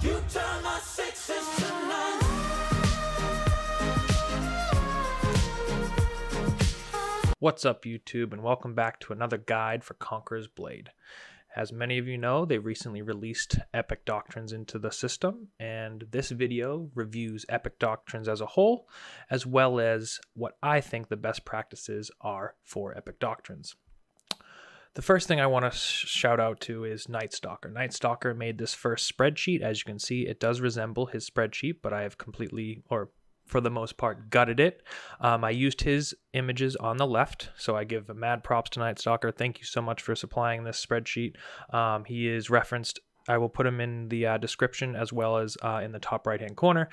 You turn my sixes to nines. What's up, YouTube, and welcome back to another guide for Conqueror's Blade. As many of you know, they recently released Epic Doctrines into the system, and this video reviews Epic Doctrines as a whole, as well as what I think the best practices are for Epic Doctrines. The first thing I want to shout out to is Night Stalker. Night Stalker made this first spreadsheet. As you can see, it does resemble his spreadsheet, but I have completely, or for the most part, gutted it. I used his images on the left, so I give mad props to Night Stalker. Thank you so much for supplying this spreadsheet. He is referenced. I will put him in the description as well as in the top right hand corner.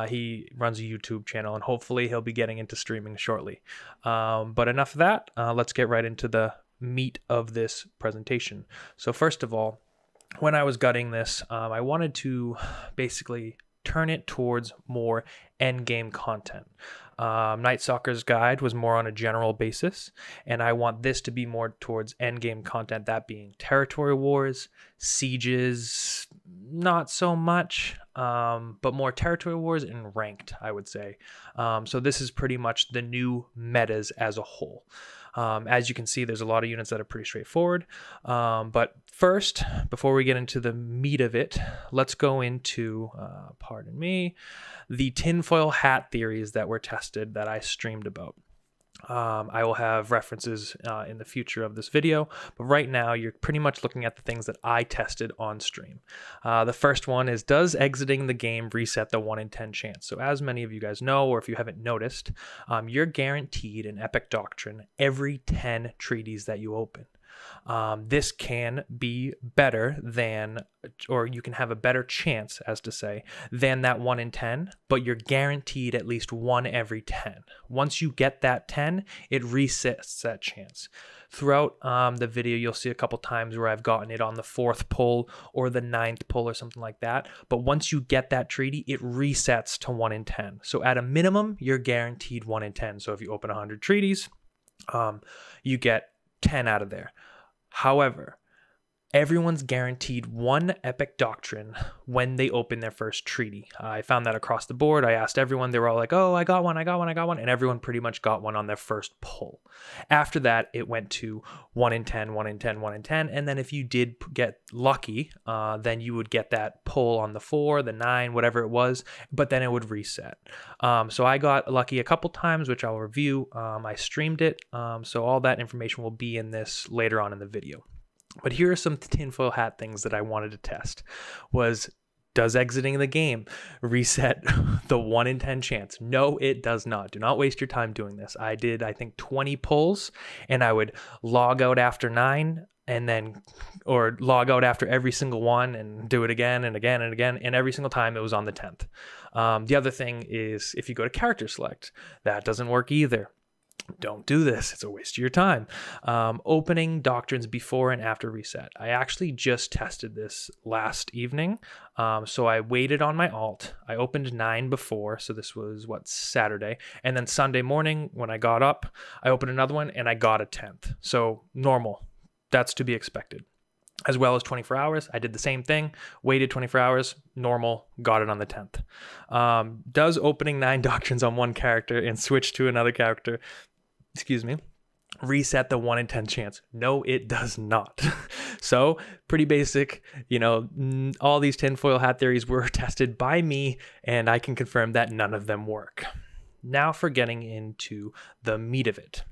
He runs a YouTube channel, and hopefully he'll be getting into streaming shortly. But enough of that. Let's get right into the meat of this presentation. So first of all, when I was gutting this, I wanted to basically turn it towards more endgame content. Night Stalker's guide was more on a general basis, and I want this to be more towards endgame content, that being territory wars, sieges, not so much, but more territory wars and ranked, I would say. So this is pretty much the new metas as a whole. As you can see, there's a lot of units that are pretty straightforward. But first, before we get into the meat of it, let's go into, pardon me, the tinfoil hat theories that were tested that I streamed about. I will have references in the future of this video, but right now you're pretty much looking at the things that I tested on stream. The first one is, does exiting the game reset the 1 in 10 chance? So as many of you guys know, or if you haven't noticed, you're guaranteed an Epic Doctrine every 10 treaties that you open. This can be better than, or you can have a better chance, as to say, than that 1 in 10, but you're guaranteed at least 1 every 10. Once you get that 10, it resets that chance. Throughout the video, you'll see a couple times where I've gotten it on the 4th pull or the 9th pull or something like that. But once you get that treaty, it resets to 1 in 10. So at a minimum, you're guaranteed 1 in 10. So if you open 100 treaties, you get 10 out of there. However, everyone's guaranteed 1 Epic Doctrine when they open their first treaty. I found that across the board. I asked everyone. They were all like, oh, I got one, I got one, I got one. And everyone pretty much got one on their first pull. After that, it went to 1 in 10, 1 in 10, 1 in 10. And then if you did get lucky, then you would get that pull on the 4, the 9, whatever it was, but then it would reset. So I got lucky a couple times, which I'll review. I streamed it. So all that information will be in this later on in the video. But here are some tinfoil hat things that I wanted to test. Does exiting the game reset the 1 in 10 chance? No, it does not. Do not waste your time doing this. I did, I think, 20 pulls, and I would log out after 9 and then, or log out after every single one and do it again and again and again. And every single time it was on the 10th. The other thing is, if you go to character select, that doesn't work either. Don't do this. It's a waste of your time. Opening doctrines before and after reset. I actually just tested this last evening. So I waited on my alt. I opened 9 before. So this was, Saturday. And then Sunday morning when I got up, I opened another one and I got a 10th. So normal. That's to be expected. As well as 24 hours. I did the same thing. Waited 24 hours. Normal. Got it on the 10th. Does opening 9 doctrines on one character and switch to another character, reset the 1 in 10 chance? No, it does not. So pretty basic, all these tinfoil hat theories were tested by me, and I can confirm that none of them work. Now for getting into the meat of it.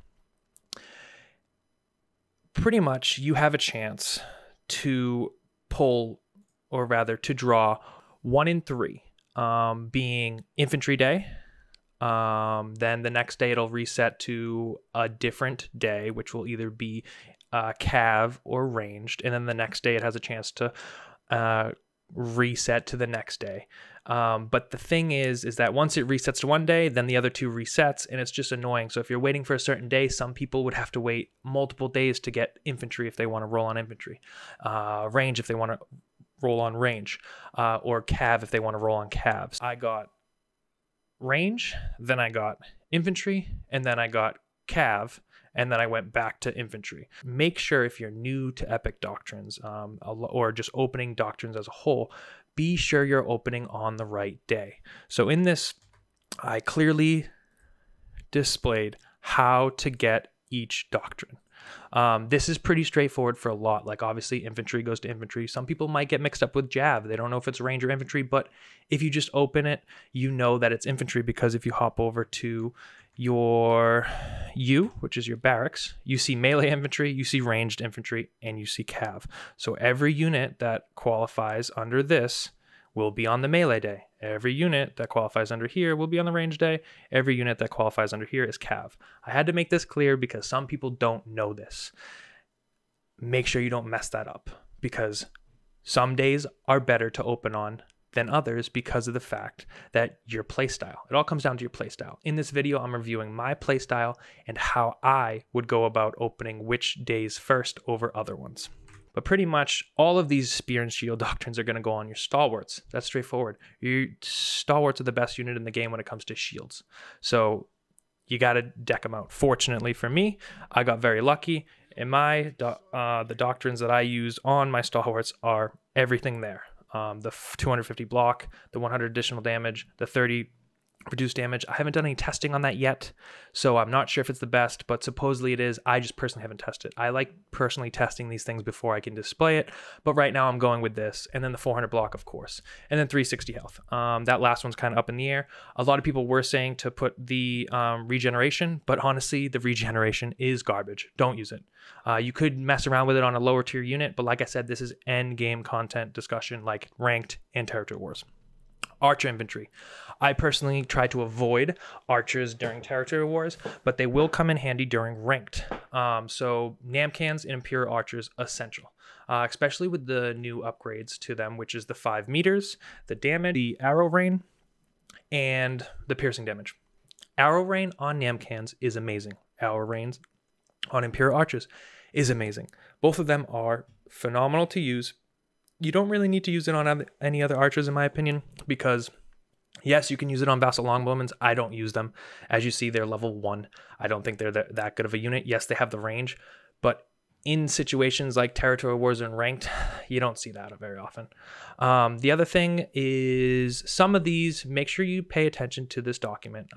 Pretty much you have a chance to pull, or rather to draw 1 in 3, being Infantry Day. Then the next day it'll reset to a different day, which will either be cav or ranged, and then the next day it has a chance to reset to the next day. But the thing is that once it resets to one day, then the other 2 resets, and it's just annoying. So if you're waiting for a certain day, some people would have to wait multiple days to get infantry if they want to roll on infantry, range if they want to roll on range, or cav if they want to roll on calves. I got range, then I got infantry, and then I got cav, and then I went back to infantry. Make sure if you're new to Epic Doctrines, or just opening Doctrines as a whole, be sure you're opening on the right day. So in this, I clearly displayed how to get each doctrine. This is pretty straightforward for a lot. Like obviously infantry goes to infantry. Some people might get mixed up with Jav. They don't know if it's range or infantry, but if you just open it, you know that it's infantry, because if you hop over to your U, which is your barracks, you see melee infantry, you see ranged infantry, and you see cav. So every unit that qualifies under this will be on the melee day. Every unit that qualifies under here will be on the range day. Every unit that qualifies under here is cav. I had to make this clear because some people don't know this. Make sure you don't mess that up, because some days are better to open on than others because of the fact that your playstyle. It all comes down to your playstyle. In this video, I'm reviewing my playstyle and how I would go about opening which days first over other ones. But pretty much all of these spear and shield doctrines are going to go on your stalwarts. That's straightforward. Your stalwarts are the best unit in the game when it comes to shields. So you got to deck them out. Fortunately for me, I got very lucky. In my the doctrines that I use on my stalwarts are everything there. The 250 block, the 100 additional damage, the 30 reduced damage. I haven't done any testing on that yet, so I'm not sure if it's the best, but supposedly it is. I just personally haven't tested. I like personally testing these things before I can display it, but right now I'm going with this, and then the 400 block, of course, and then 360 health. That last one's kind of up in the air. A lot of people were saying to put the regeneration, but honestly, the regeneration is garbage. Don't use it. You could mess around with it on a lower tier unit, but like I said, this is end game content discussion like ranked and territory wars. Archer infantry. I personally try to avoid archers during territory wars, but they will come in handy during ranked. So Namkhans and Imperial archers essential, especially with the new upgrades to them, which is the 5 meters, the damage, the arrow rain, and the piercing damage. Arrow rain on Namkhans is amazing. Arrow rains on Imperial archers is amazing. Both of them are phenomenal to use. You don't really need to use it on any other archers, in my opinion, because yes, you can use it on Vassal Longbowmen. I don't use them. As you see, they're level 1. I don't think they're that good of a unit. Yes, they have the range, but in situations like territory wars and ranked, you don't see that very often. The other thing is some of these, make sure you pay attention to this document.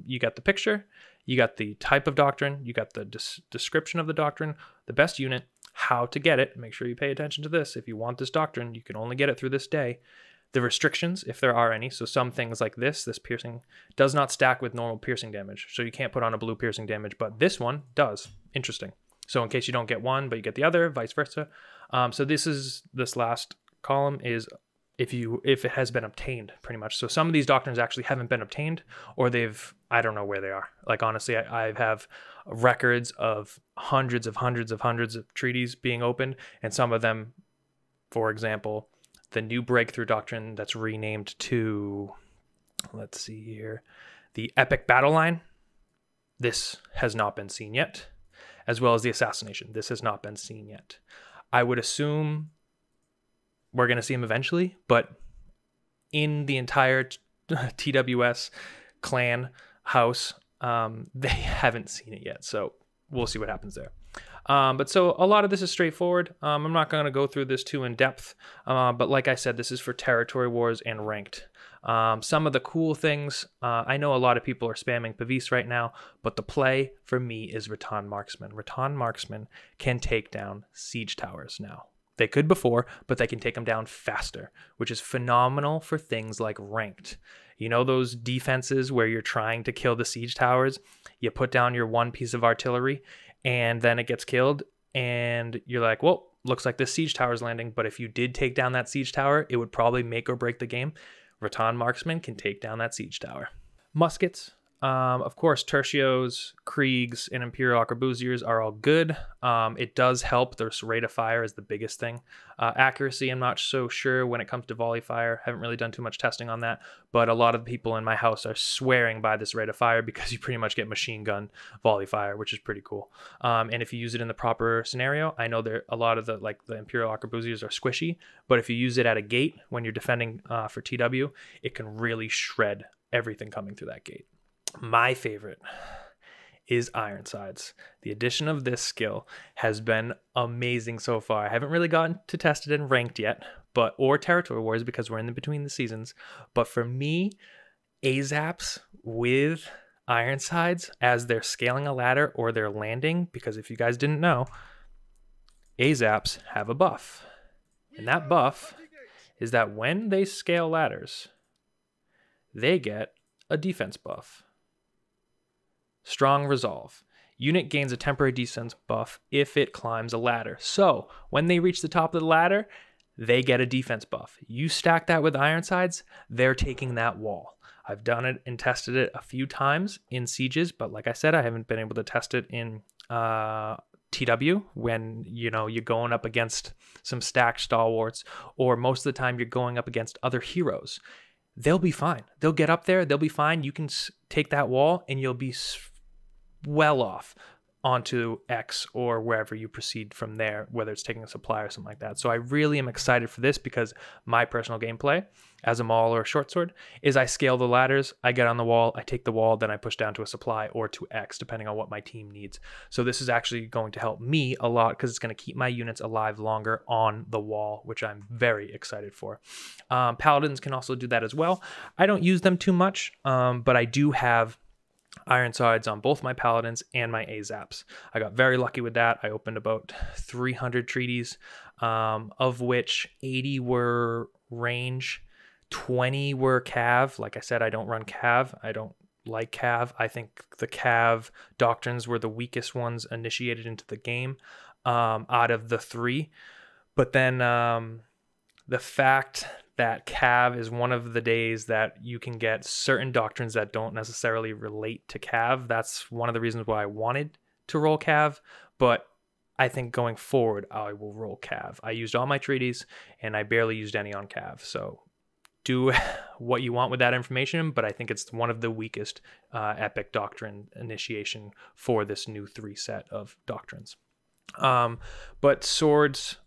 You got the picture, you got the type of doctrine, you got the description of the doctrine, the best unit, how to get it. Make sure you pay attention to this. If you want this doctrine, you can only get it through this day. The restrictions, if there are any. So some things like this piercing does not stack with normal piercing damage. So you can't put on a blue piercing damage, but this one does. Interesting. So in case you don't get one, but you get the other, vice versa. So this last column is if it has been obtained, pretty much. So some of these doctrines actually haven't been obtained, or I don't know where they are. Like honestly, I have records of hundreds of treaties being opened, and some of them, for example, the new breakthrough doctrine that's renamed to, let's see here, the Epic Battle Line. This has not been seen yet, as well as the Assassination. This has not been seen yet. I would assume we're going to see them eventually, but in the entire TWS clan house, they haven't seen it yet. So we'll see what happens there. But so a lot of this is straightforward. I'm not going to go through this too in depth, but like I said, this is for territory wars and ranked. Some of the cool things, I know a lot of people are spamming Pavis right now, but the play for me is Rattan Marksman. Rattan Marksman can take down siege towers now. They could before, but they can take them down faster, which is phenomenal for things like ranked. You know those defenses where you're trying to kill the siege towers? You put down your one piece of artillery, and then it gets killed, and you're like, well, looks like this siege tower is landing, but if you did take down that siege tower, it would probably make or break the game. Rattan Marksman can take down that siege tower. Muskets. Of course, Tertios, Kriegs, and Imperial Arquebusiers are all good. It does help. Their rate of fire is the biggest thing. Accuracy, I'm not so sure when it comes to volley fire. Haven't really done too much testing on that, but a lot of the people in my house are swearing by this rate of fire because you pretty much get machine gun volley fire, which is pretty cool. And if you use it in the proper scenario, I know a lot of the Imperial Arquebusiers are squishy, but if you use it at a gate when you're defending for TW, it can really shred everything coming through that gate. My favorite is Ironsides. The addition of this skill has been amazing so far. I haven't really gotten to test it in ranked yet, but or Territory Wars because we're in between the seasons. But for me, Azaps with Ironsides as they're scaling a ladder or they're landing, because if you guys didn't know, Azaps have a buff. And that buff is that when they scale ladders, they get a defense buff. Strong Resolve. Unit gains a temporary defense buff if it climbs a ladder. So when they reach the top of the ladder, they get a defense buff. You stack that with Ironsides, they're taking that wall. I've done it and tested it a few times in sieges, but like I said, I haven't been able to test it in TW when, you're going up against some stacked stalwarts, or most of the time you're going up against other heroes. They'll be fine. They'll get up there. They'll be fine. You can take that wall and you'll be well off onto X or wherever you proceed from there, whether it's taking a supply or something like that. So I really am excited for this because my personal gameplay as a Maul or a short sword is I scale the ladders, I get on the wall, I take the wall, then I push down to a supply or to X, depending on what my team needs. So this is actually going to help me a lot because it's going to keep my units alive longer on the wall, which I'm very excited for. Paladins can also do that as well. I don't use them too much, but I do have Ironsides on both my Paladins and my Azaps. I got very lucky with that. I opened about 300 treaties, of which 80 were range, 20 were Cav. Like I said, I don't run Cav. I don't like Cav. I think the Cav doctrines were the weakest ones initiated into the game out of the 3. But then the fact that Cav is one of the days that you can get certain doctrines that don't necessarily relate to Cav. That's one of the reasons why I wanted to roll Cav, but I think going forward, I will roll Cav. I used all my treaties, and I barely used any on Cav, so do what you want with that information, but I think it's one of the weakest epic doctrine initiation for this new 3 set of doctrines. But swords,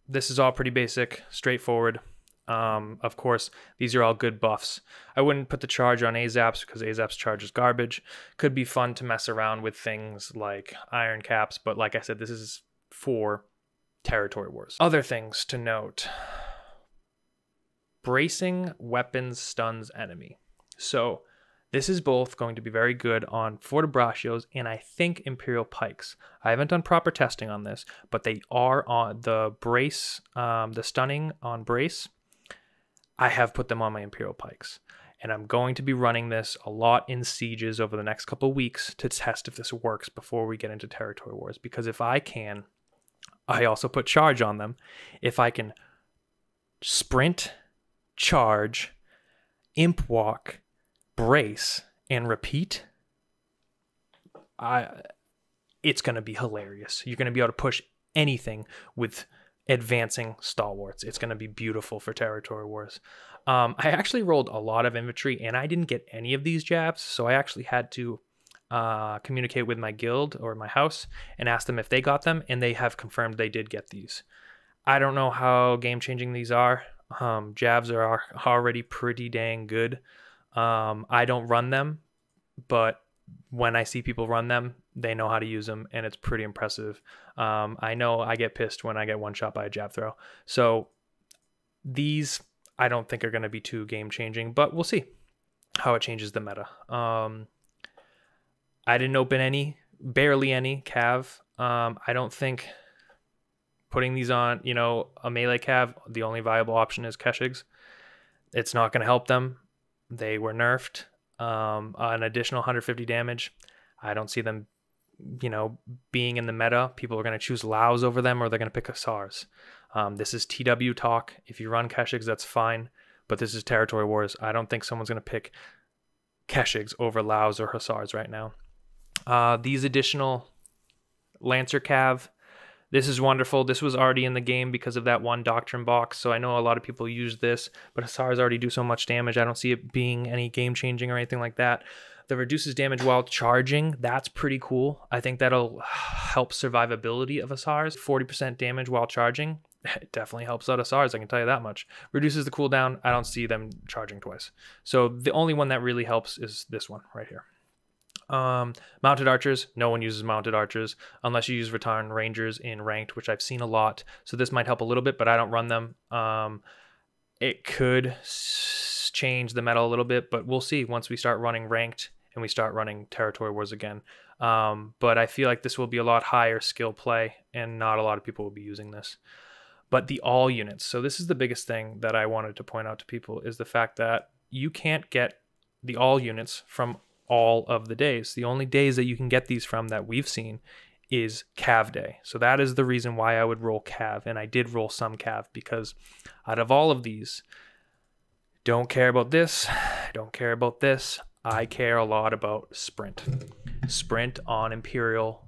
this is all pretty basic, straightforward. Of course, these are all good buffs. I wouldn't put the charge on Azaps because Azaps charge is garbage. Could be fun to mess around with things like iron caps, but like I said, this is for Territory Wars. Other things to note. Bracing weapons stuns enemy. So this is both going to be very good on Fortebraccios and I think Imperial Pikes. I haven't done proper testing on this, but they are on the brace, the stunning on brace. I have put them on my Imperial Pikes, and I'm going to be running this a lot in sieges over the next couple of weeks to test if this works before we get into Territory Wars, because if I can, I also put charge on them. If I can sprint, charge, imp walk, brace, and repeat, it's going to be hilarious. You're going to be able to push anything with advancing stalwarts. It's going to be beautiful for Territory Wars. I actually rolled a lot of infantry and I didn't get any of these jabs, so I actually had to communicate with my guild or my house and ask them if they got them, and they have confirmed they did get these. I don't know how game-changing these are. Jabs are already pretty dang good. I don't run them, but when I see people run them, they know how to use them, and it's pretty impressive. I know I get pissed when I get one shot by a jab throw. So these I don't think are going to be too game-changing, but we'll see how it changes the meta. I didn't open any, barely any Cav. I don't think putting these on, a melee Cav, the only viable option is Keshigs. It's not going to help them. They were nerfed. An additional 150 damage. I don't see them, being in the meta. People are going to choose Laos over them, or they're going to pick Hussars. This is TW talk. If you run Keshigs, that's fine. But this is Territory Wars. I don't think someone's going to pick Keshigs over Laos or Hussars right now. These additional Lancer Cav, this is wonderful. This was already in the game because of that one Doctrine box, so I know a lot of people use this, but Hussars already do so much damage. I don't see it being any game-changing or anything like that. That reduces damage while charging. That's pretty cool. I think that'll help survivability of Hussars. 40% damage while charging. It definitely helps out Hussars, I can tell you that much. Reduces the cooldown. I don't see them charging twice. So the only one that really helps is this one right here. Mounted archers, no one uses mounted archers unless you use Rattan Rangers in ranked, which I've seen a lot. So this might help a little bit, but I don't run them. It could change the meta a little bit, but we'll see once we start running ranked and we start running Territory Wars again. But I feel like this will be a lot higher skill play, and not a lot of people will be using this. But the all units. So this is the biggest thing that I wanted to point out to people, is the fact that you can't get the all units from all of the days. The only days that you can get these from that we've seen is Cav Day. So that is the reason why I would roll Cav, and I did roll some Cav, because out of all of these, don't care about this, don't care about this, I care a lot about Sprint. Sprint on Imperial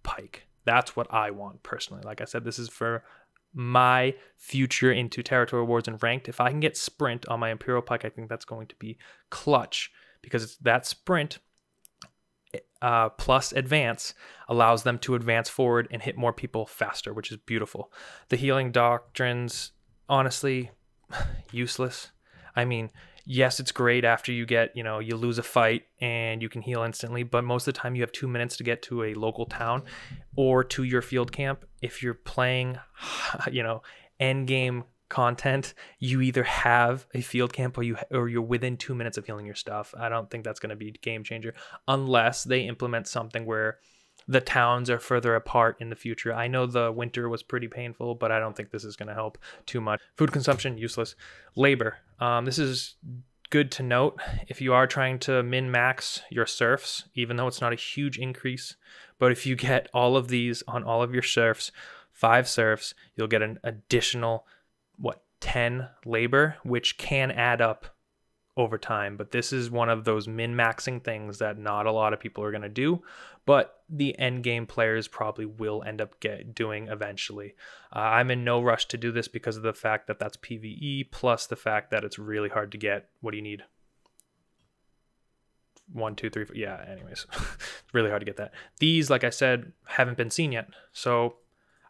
Pike. That's what I want personally. Like I said, this is for my future into Territory Wars and ranked. If I can get Sprint on my Imperial Pike, I think that's going to be clutch, because it's that Sprint plus advance allows them to advance forward and hit more people faster, which is beautiful. The healing doctrines, honestly, useless. I mean, yes, it's great after you get, you lose a fight and you can heal instantly, but most of the time you have 2 minutes to get to a local town or to your field camp. If you're playing, end game content, you either have a field camp or you're within 2 minutes of healing your stuff. I don't think that's going to be a game changer unless they implement something where the towns are further apart in the future. I know the winter was pretty painful, but I don't think this is going to help too much. Food consumption, useless. Labor. This is good to note if you are trying to min-max your serfs, even though it's not a huge increase. But if you get all of these on all of your serfs, 5 serfs, you'll get an additional 10 labor, which can add up over time. But this is one of those min-maxing things that not a lot of people are going to do, but the end game players probably will end up doing eventually. I'm in no rush to do this because of the fact that that's PvE, plus the fact that it's really hard to get. What do you need? 1, 2, 3, 4. Yeah, anyways, it's really hard to get that. These, like I said, haven't been seen yet. So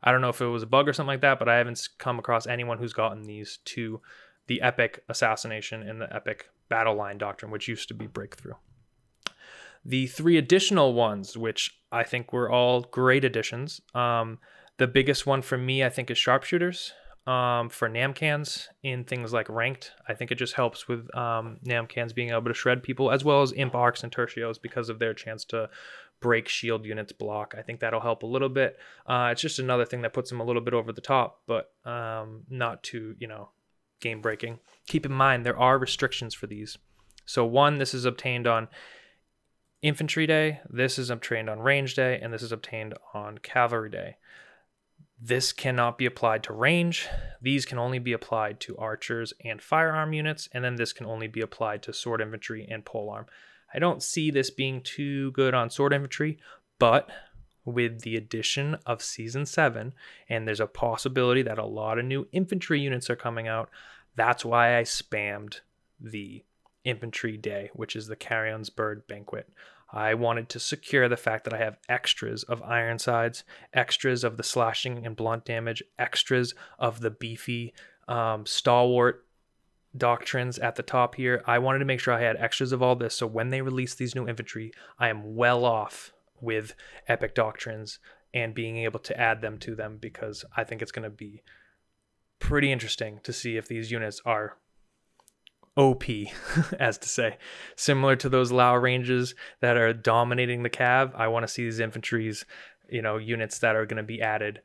I don't know if it was a bug or something like that, but I haven't come across anyone who's gotten these to the Epic Assassination and the Epic Battle Line Doctrine, which used to be Breakthrough. The 3 additional ones, which I think were all great additions. The biggest one for me, I think, is Sharpshooters. For Namkhans in things like Ranked, I think it just helps with Namkhans being able to shred people, as well as Imp Arcs and Tertios, because of their chance to break shield units block. I think that'll help a little bit. It's just another thing that puts them a little bit over the top, but not too, game breaking. Keep in mind, there are restrictions for these. So 1, this is obtained on Infantry Day, this is obtained on Range Day, and this is obtained on Cavalry Day. This cannot be applied to range. These can only be applied to archers and firearm units, and then this can only be applied to sword infantry and polearm. I don't see this being too good on sword infantry, but with the addition of Season 7, and there's a possibility that a lot of new infantry units are coming out, that's why I spammed the Infantry Day, which is the Carrion's Bird Banquet. I wanted to secure the fact that I have extras of Ironsides, extras of the slashing and blunt damage, extras of the beefy stalwart doctrines at the top here. I wanted to make sure I had extras of all this, so when they release these new infantry, I am well off with epic doctrines and being able to add them to them, because I think it's going to be pretty interesting to see if these units are OP, as to say, similar to those Lao ranges that are dominating the Cav. I want to see these infantries, units that are going to be added,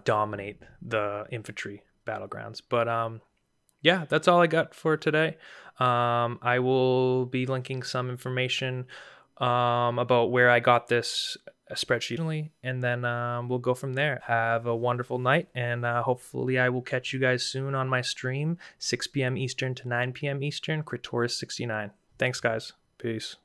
dominate the infantry battlegrounds. But yeah, that's all I got for today. I will be linking some information about where I got this spreadsheet, and then we'll go from there. Have a wonderful night, and hopefully I will catch you guys soon on my stream, 6 p.m. Eastern to 9 p.m. Eastern, Critoris69. Thanks, guys. Peace.